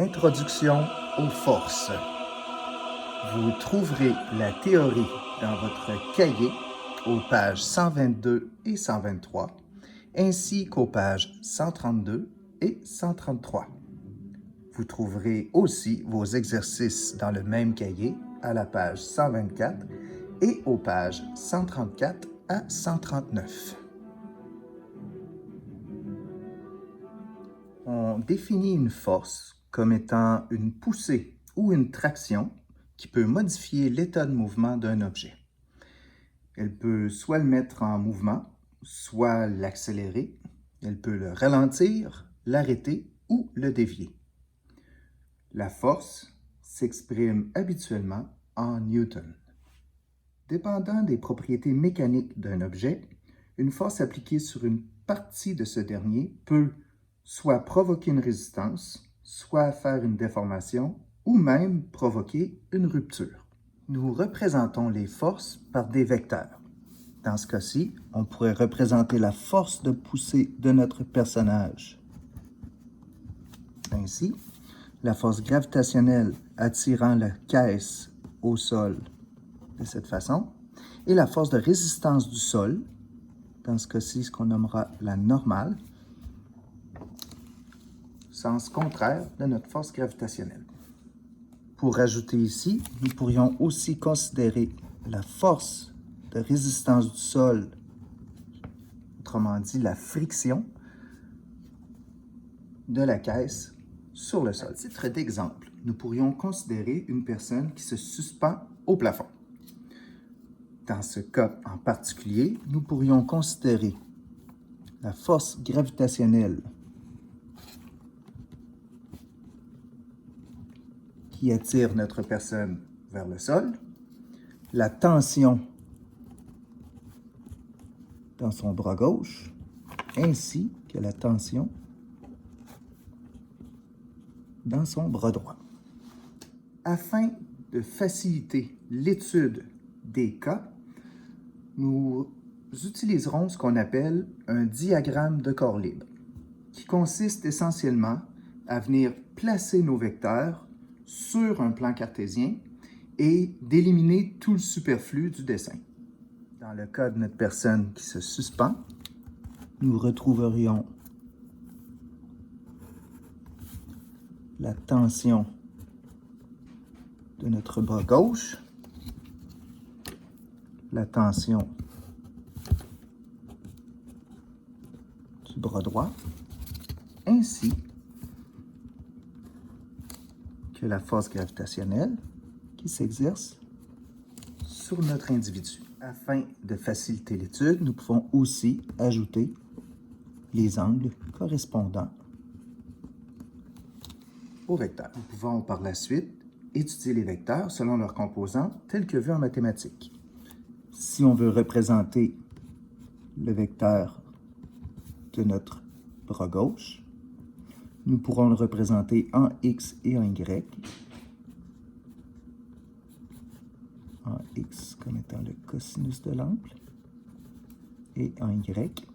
Introduction aux forces. Vous trouverez la théorie dans votre cahier aux pages 122 et 123, ainsi qu'aux pages 132 et 133. Vous trouverez aussi vos exercices dans le même cahier à la page 124 et aux pages 134 à 139. On définit une force comme étant une poussée ou une traction qui peut modifier l'état de mouvement d'un objet. Elle peut soit le mettre en mouvement, soit l'accélérer. Elle peut le ralentir, l'arrêter ou le dévier. La force s'exprime habituellement en newton. Dépendant des propriétés mécaniques d'un objet, une force appliquée sur une partie de ce dernier peut soit provoquer une résistance, soit faire une déformation, ou même provoquer une rupture. Nous représentons les forces par des vecteurs. Dans ce cas-ci, on pourrait représenter la force de poussée de notre personnage. Ainsi, la force gravitationnelle attirant la caisse au sol de cette façon, et la force de résistance du sol, dans ce cas-ci, ce qu'on nommera la normale, sens contraire de notre force gravitationnelle. Pour ajouter ici, nous pourrions aussi considérer la force de résistance du sol, autrement dit la friction de la caisse sur le sol. À titre d'exemple, nous pourrions considérer une personne qui se suspend au plafond. Dans ce cas en particulier, nous pourrions considérer la force gravitationnelle qui attire notre personne vers le sol, la tension dans son bras gauche, ainsi que la tension dans son bras droit. Afin de faciliter l'étude des cas, nous utiliserons ce qu'on appelle un diagramme de corps libre, qui consiste essentiellement à venir placer nos vecteurs sur un plan cartésien et d'éliminer tout le superflu du dessin. Dans le cas de notre personne qui se suspend, nous retrouverions la tension de notre bras gauche, la tension du bras droit, ainsi que la force gravitationnelle qui s'exerce sur notre individu. Afin de faciliter l'étude, nous pouvons aussi ajouter les angles correspondant aux vecteurs. Nous pouvons par la suite étudier les vecteurs selon leurs composantes tels que vus en mathématiques. Si on veut représenter le vecteur de notre bras gauche, nous pourrons le représenter en X et en Y. En X comme étant le cosinus de l'angle et en Y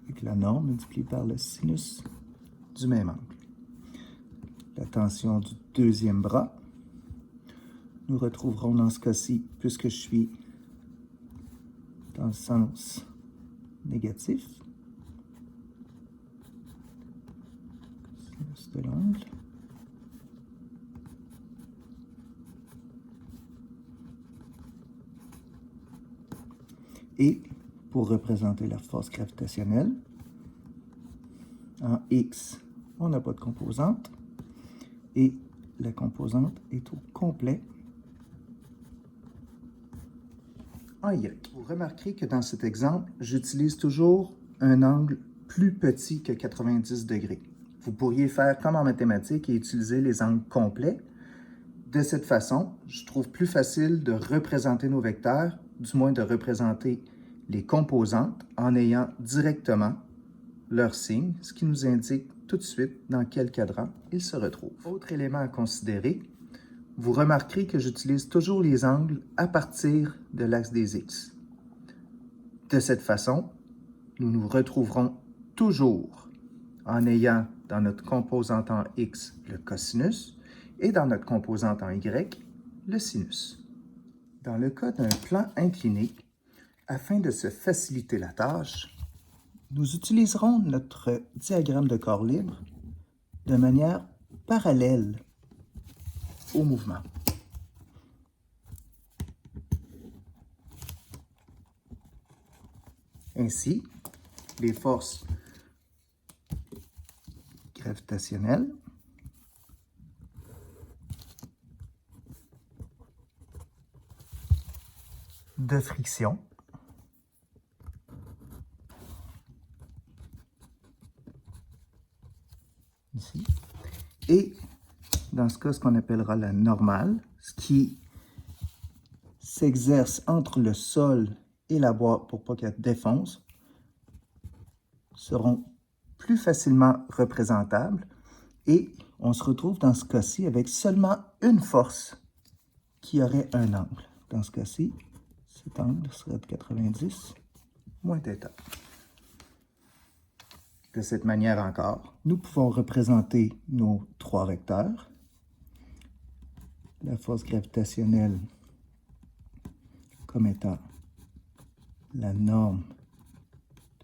avec la norme multipliée par le sinus du même angle. La tension du deuxième bras, nous retrouverons dans ce cas-ci, puisque je suis dans le sens négatif, sinus de l'angle, et pour représenter la force gravitationnelle, en X, on n'a pas de composante, et la composante est au complet en Y. Vous remarquerez que dans cet exemple, j'utilise toujours un angle plus petit que 90 degrés. Vous pourriez faire comme en mathématiques et utiliser les angles complets. De cette façon, je trouve plus facile de représenter nos vecteurs, du moins de représenter les composantes en ayant directement leur signe, ce qui nous indique tout de suite dans quel cadran ils se retrouvent. Autre élément à considérer, vous remarquerez que j'utilise toujours les angles à partir de l'axe des X. De cette façon, nous nous retrouverons toujours en ayant dans notre composante en x le cosinus et dans notre composante en y le sinus. Dans le cas d'un plan incliné, afin de se faciliter la tâche, nous utiliserons notre diagramme de corps libre de manière parallèle au mouvement. Ainsi, les forces gravitationnelles de friction ici, et dans ce cas, ce qu'on appellera la normale, ce qui s'exerce entre le sol et la boîte pour pas qu'elle défonce, seront plus facilement représentables et on se retrouve dans ce cas-ci avec seulement une force qui aurait un angle. Dans ce cas-ci, cet angle serait de 90 moins θ. De cette manière encore, nous pouvons représenter nos trois vecteurs. La force gravitationnelle comme étant la norme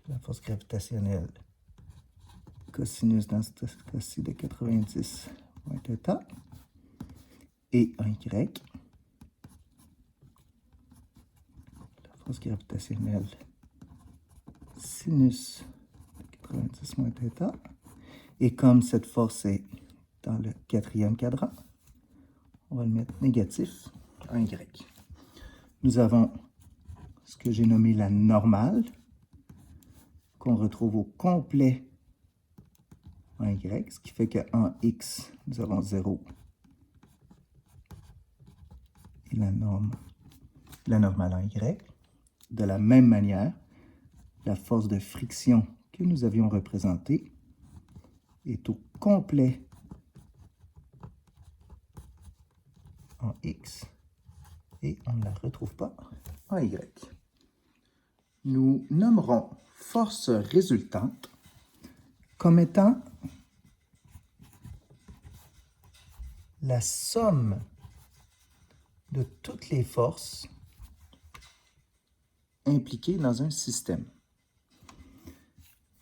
de la force gravitationnelle cosinus dans ce cas-ci de 90 moins θ et en y, la force gravitationnelle sinus de 90 moins θ, et comme cette force est dans le quatrième quadrant, on va le mettre négatif en y. Nous avons ce que j'ai nommé la normale, qu'on retrouve au complet en y, ce qui fait qu'en x, nous avons 0 et la normale en y. De la même manière, la force de friction que nous avions représentée est au complet en x et on ne la retrouve pas en y. Nous nommerons force résultante comme étant la somme de toutes les forces impliquées dans un système.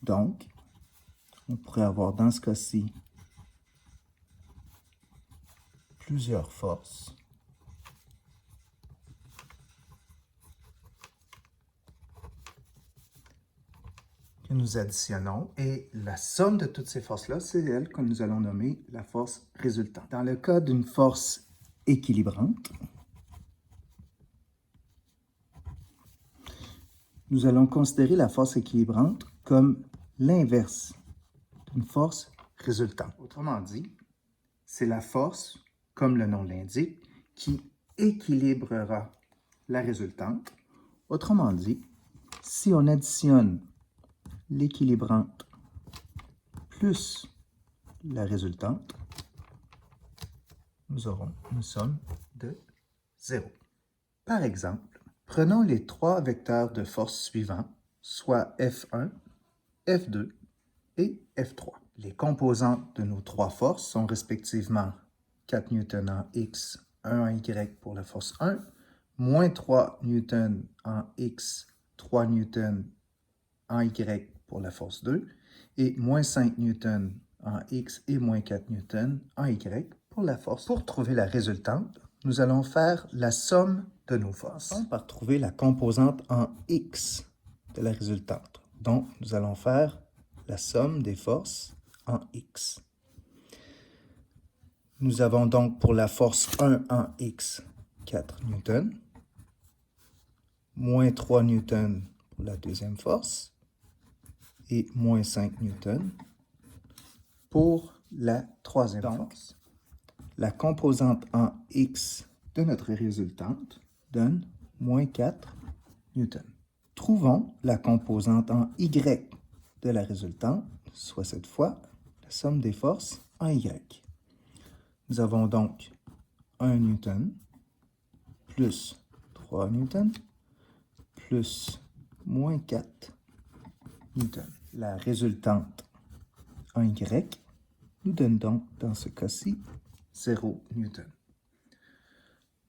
Donc, on pourrait avoir dans ce cas-ci plusieurs forces que nous additionnons et la somme de toutes ces forces-là, c'est elle que nous allons nommer la force résultante. Dans le cas d'une force équilibrante, nous allons considérer la force équilibrante comme l'inverse d'une force résultante. Autrement dit, c'est la force, comme le nom l'indique, qui équilibrera la résultante. Autrement dit, si on additionne l'équilibrante plus la résultante, nous aurons une somme de 0. Par exemple, prenons les trois vecteurs de force suivants, soit F1, F2 et F3. Les composantes de nos trois forces sont respectivement 4 N en X, 1 en Y pour la force 1, moins 3 N en X, 3 N en Y pour la force 2, et moins 5 N en X et moins 4 N en Y pour la force. Pour trouver la résultante, nous allons faire la somme de nos forces. Par trouver la composante en X de la résultante. Donc, nous allons faire la somme des forces en X. Nous avons donc pour la force 1 en X, 4 N, moins 3 N pour la deuxième force, et moins 5 N pour la troisième force. La composante en X de notre résultante donne moins 4 N. Trouvons la composante en Y de la résultante, soit cette fois la somme des forces en Y. Nous avons donc 1 N plus 3 N plus moins 4 N. La résultante en Y nous donne donc, dans ce cas-ci, 0 Newton.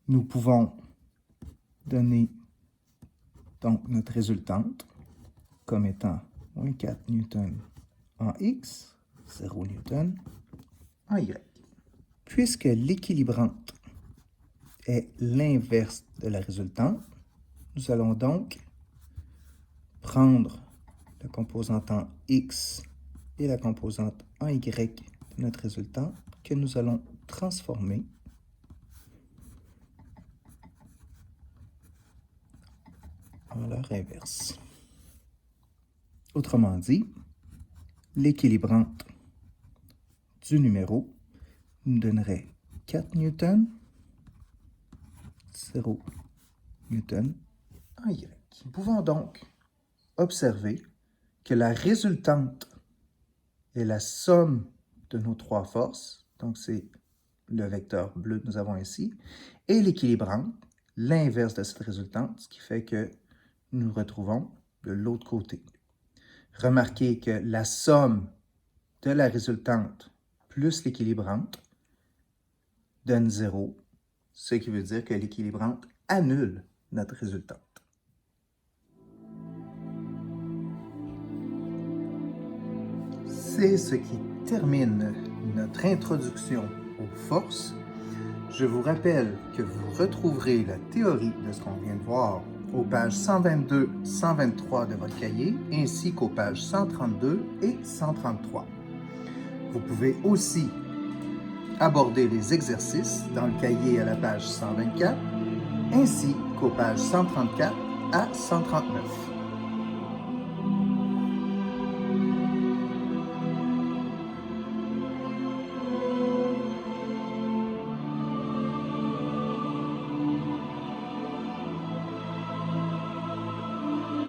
Nous pouvons donner donc notre résultante comme étant moins 4 Newton en X, 0 Newton en Y. Puisque l'équilibrante est l'inverse de la résultante, nous allons donc prendre la composante en X et la composante en Y de notre résultante que nous allons transformer en leur inverse. Autrement dit, l'équilibrante du numéro nous donnerait 4 Newton, 0 Newton en Y. Nous pouvons donc observer que la résultante est la somme de nos trois forces, donc c'est le vecteur bleu que nous avons ici, et l'équilibrante, l'inverse de cette résultante, ce qui fait que nous nous retrouvons de l'autre côté. Remarquez que la somme de la résultante plus l'équilibrante donne 0, ce qui veut dire que l'équilibrante annule notre résultante. C'est ce qui termine notre introduction aux forces. Je vous rappelle que vous retrouverez la théorie de ce qu'on vient de voir aux pages 122-123 de votre cahier, ainsi qu'aux pages 132 et 133. Vous pouvez aussi aborder les exercices dans le cahier à la page 124, ainsi qu'aux pages 134 à 139.